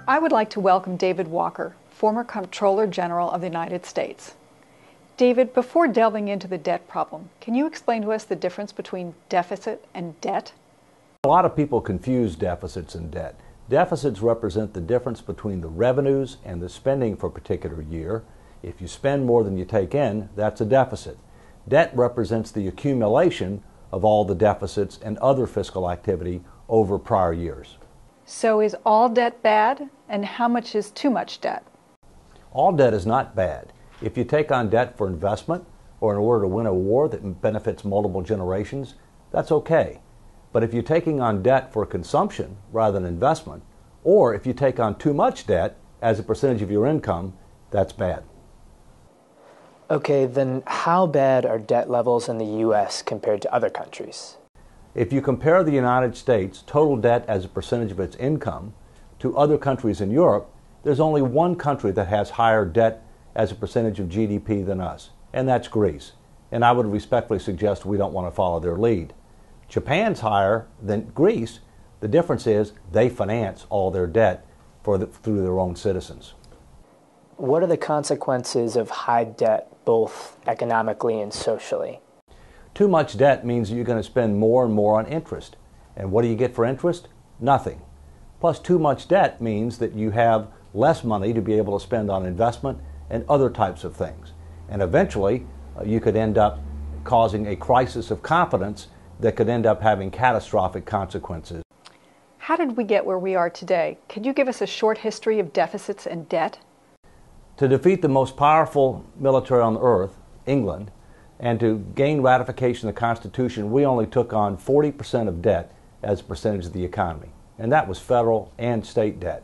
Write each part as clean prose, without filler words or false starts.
I would like to welcome David Walker, former Comptroller General of the United States. David, before delving into the debt problem, can you explain to us the difference between deficit and debt? A lot of people confuse deficits and debt. Deficits represent the difference between the revenues and the spending for a particular year. If you spend more than you take in, that's a deficit. Debt represents the accumulation of all the deficits and other fiscal activity over prior years. So is all debt bad, and how much is too much debt? All debt is not bad. If you take on debt for investment or in order to win a war that benefits multiple generations, that's okay. But if you're taking on debt for consumption rather than investment, or if you take on too much debt as a percentage of your income, that's bad. Okay, then how bad are debt levels in the U.S. compared to other countries? If you compare the United States total debt as a percentage of its income to other countries in Europe, there's only one country that has higher debt as a percentage of GDP than us, and that's Greece. And I would respectfully suggest we don't want to follow their lead. Japan's higher than Greece. The difference is they finance all their debt through their own citizens. What are the consequences of high debt, both economically and socially? Too much debt means that you're going to spend more and more on interest. And what do you get for interest? Nothing. Plus, too much debt means that you have less money to be able to spend on investment and other types of things. And eventually, you could end up causing a crisis of confidence that could end up having catastrophic consequences. How did we get where we are today? Could you give us a short history of deficits and debt? To defeat the most powerful military on earth, England, and to gain ratification of the Constitution, we only took on 40% of debt as a percentage of the economy. And that was federal and state debt.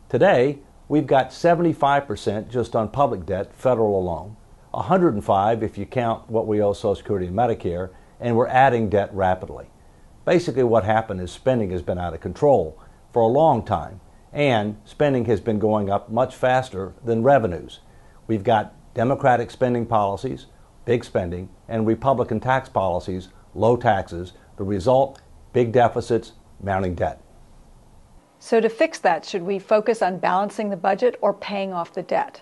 Today, we've got 75% just on public debt, federal alone, 105 if you count what we owe Social Security and Medicare, and we're adding debt rapidly. Basically what happened is spending has been out of control for a long time, and spending has been going up much faster than revenues. We've got Democratic spending policies, big spending, and Republican tax policies, low taxes. The result, big deficits, mounting debt. So to fix that, should we focus on balancing the budget or paying off the debt?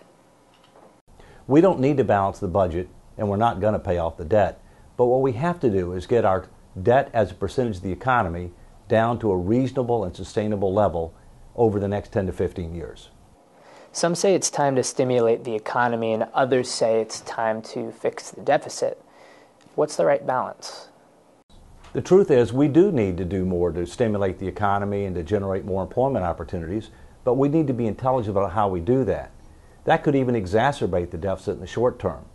We don't need to balance the budget, and we're not going to pay off the debt. But what we have to do is get our debt as a percentage of the economy down to a reasonable and sustainable level over the next 10 to 15 years. Some say it's time to stimulate the economy, and others say it's time to fix the deficit. What's the right balance? The truth is we do need to do more to stimulate the economy and to generate more employment opportunities, but we need to be intelligent about how we do that. That could even exacerbate the deficit in the short term.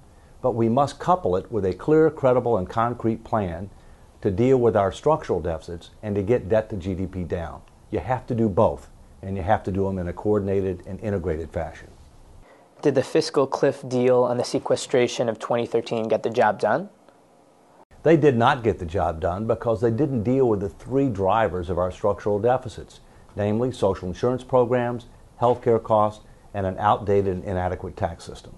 But we must couple it with a clear, credible, and concrete plan to deal with our structural deficits and to get debt to GDP down. You have to do both, and you have to do them in a coordinated and integrated fashion. Did the fiscal cliff deal on the sequestration of 2013 get the job done? They did not get the job done because they didn't deal with the three drivers of our structural deficits, namely social insurance programs, health care costs, and an outdated and inadequate tax system.